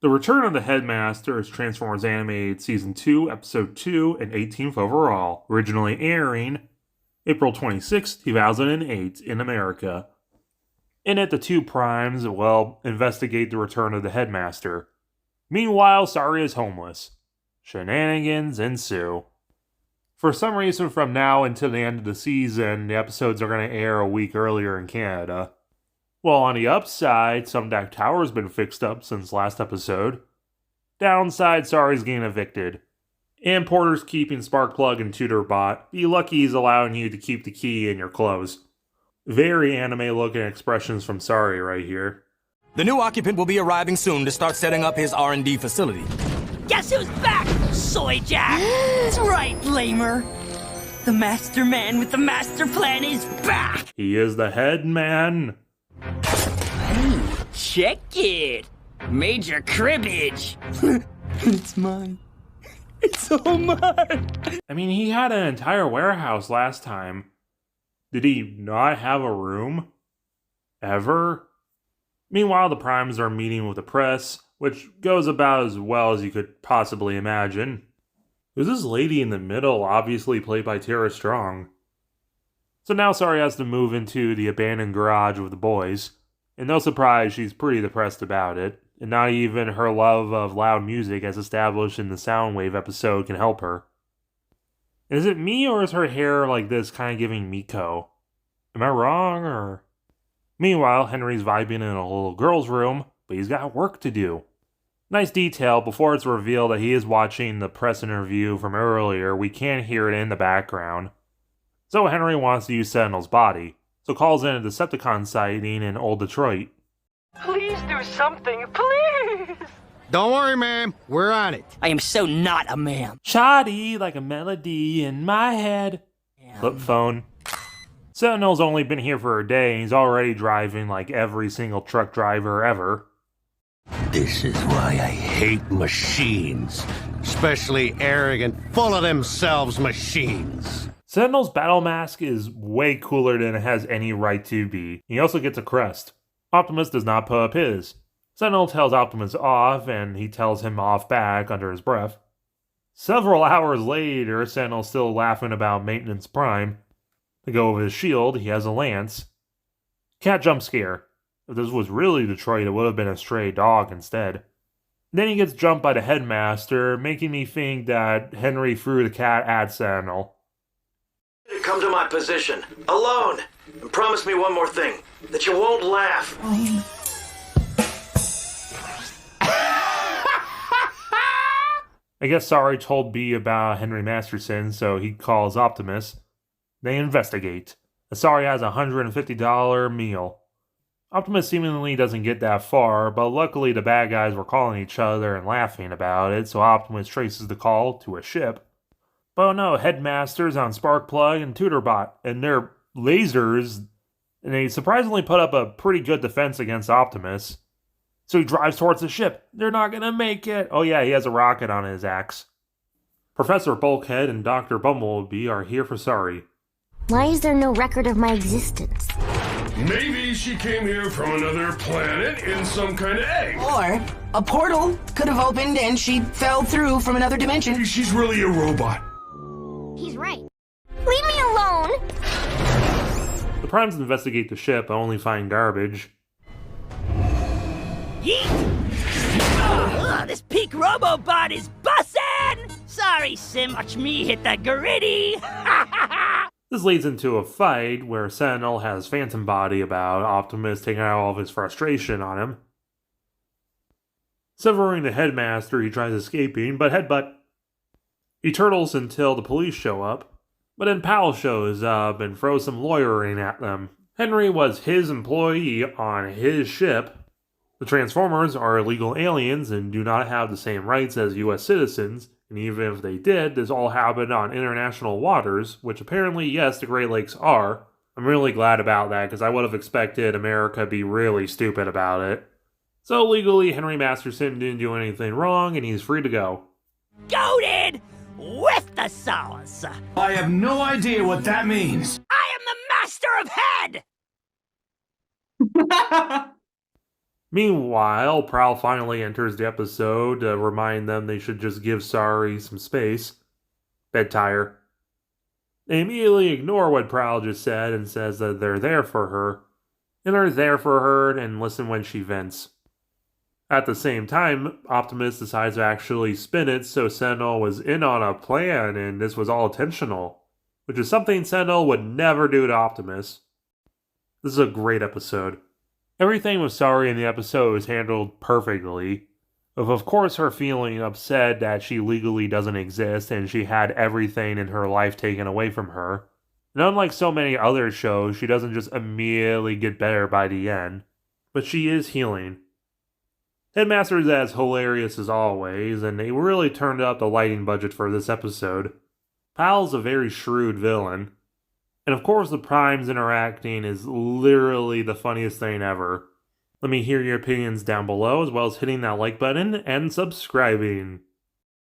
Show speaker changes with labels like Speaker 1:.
Speaker 1: The Return of the Headmaster is Transformers Animated Season 2, Episode 2, and 18th overall, originally airing April 26, 2008 in America. In it, the two primes, investigate the return of the Headmaster. Meanwhile, Sari is homeless. Shenanigans ensue. For some reason, from now until the end of the season, the episodes are going to air a week earlier in Canada. Well, on the upside, some deck tower's been fixed up since last episode. Downside, Sari's getting evicted. And Porter's keeping Sparkplug and Tutorbot. Be lucky he's allowing you to keep the key in your clothes. Very anime-looking expressions from Sari right here.
Speaker 2: The new occupant will be arriving soon to start setting up his R&D facility.
Speaker 3: Guess who's back, Soy Jack? That's right, Lamer. The master man with the master plan is back!
Speaker 1: He is the head man.
Speaker 3: Hey, check it! Major cribbage! It's mine. It's all mine!
Speaker 1: I mean, he had an entire warehouse last time. Did he not have a room? Ever? Meanwhile, the Primes are meeting with the press, which goes about as well as you could possibly imagine. Who's this lady in the middle, obviously played by Tara Strong? So now Sari has to move into the abandoned garage with the boys, and no surprise, she's pretty depressed about it, and not even her love of loud music as established in the Soundwave episode can help her. Is it me, or is her hair like this kind of giving Miko? Am I wrong, or...? Meanwhile, Henry's vibing in a little girl's room, but he's got work to do. Nice detail, before it's revealed that he is watching the press interview from earlier, we can hear it in the background. So Henry wants to use Sentinel's body, so calls in a Decepticon sighting in Old Detroit.
Speaker 4: Please do something, please!
Speaker 5: Don't worry, ma'am. We're on it.
Speaker 3: I am so not a man.
Speaker 1: Shoddy like a melody in my head. Flip phone. Sentinel's only been here for a day and he's already driving like every single truck driver ever.
Speaker 5: This is why I hate machines. Especially arrogant, full of themselves machines.
Speaker 1: Sentinel's battle mask is way cooler than it has any right to be. He also gets a crest. Optimus does not put up his. Sentinel tells Optimus off, and he tells him off back under his breath. Several hours later, Sentinel's still laughing about Maintenance Prime. To go with his shield, he has a lance. Cat jump scare. If this was really Detroit, it would have been a stray dog instead. Then he gets jumped by the Headmaster, making me think that Henry threw the cat at Sentinel.
Speaker 6: Come to my position, alone, and promise me one more thing, that you won't laugh.
Speaker 1: I guess Sari told B about Henry Masterson, so he calls Optimus. They investigate. Sari has a $150 meal. Optimus seemingly doesn't get that far, but luckily the bad guys were calling each other and laughing about it, so Optimus traces the call to a ship. But oh no, Headmaster's on Sparkplug and Tutorbot, and they're lasers, and they surprisingly put up a pretty good defense against Optimus. So he drives towards the ship. They're not gonna make it. Oh yeah, he has a rocket on his axe. Professor Bulkhead and Dr. Bumblebee are here for Sari.
Speaker 7: Why is there no record of my existence?
Speaker 8: Maybe she came here from another planet in some kind of egg.
Speaker 9: Or a portal could have opened and she fell through from another dimension.
Speaker 8: Maybe she's really a robot.
Speaker 7: He's right. Leave me alone!
Speaker 1: The Primes investigate the ship but only find garbage.
Speaker 3: Yeet! This peak Robobot is bussin'! Sorry, Sim, watch me hit the gritty!
Speaker 1: This leads into a fight where Sentinel has Phantom Body about Optimus taking out all of his frustration on him. Severing the Headmaster, he tries escaping, but headbutt. He turtles until the police show up, but then Powell shows up and throws some lawyering at them. Henry was his employee on his ship. The Transformers are illegal aliens and do not have the same rights as U.S. citizens, and even if they did, this all happened on international waters, which apparently, yes, the Great Lakes are. I'm really glad about that, because I would have expected America to be really stupid about it. So legally, Henry Masterson didn't do anything wrong, and he's free to go.
Speaker 3: Goated with the sauce!
Speaker 10: I have no idea what that means.
Speaker 3: I am the master of head!
Speaker 1: Meanwhile, Prowl finally enters the episode to remind them they should just give Sorry some space. Bed tire. They immediately ignore what Prowl just said and says that they're there for her. And are there for her and listen when she vents. At the same time, Optimus decides to actually spin it so Sentinel was in on a plan and this was all intentional, which is something Sentinel would never do to Optimus. This is a great episode. Everything with Sorry in the episode was handled perfectly, with of course her feeling upset that she legally doesn't exist and she had everything in her life taken away from her. And unlike so many other shows, she doesn't just immediately get better by the end, but she is healing. Headmaster is as hilarious as always, and they really turned up the lighting budget for this episode. Pal's a very shrewd villain. And of course the Primes interacting is literally the funniest thing ever. Let me hear your opinions down below, as well as hitting that like button and subscribing.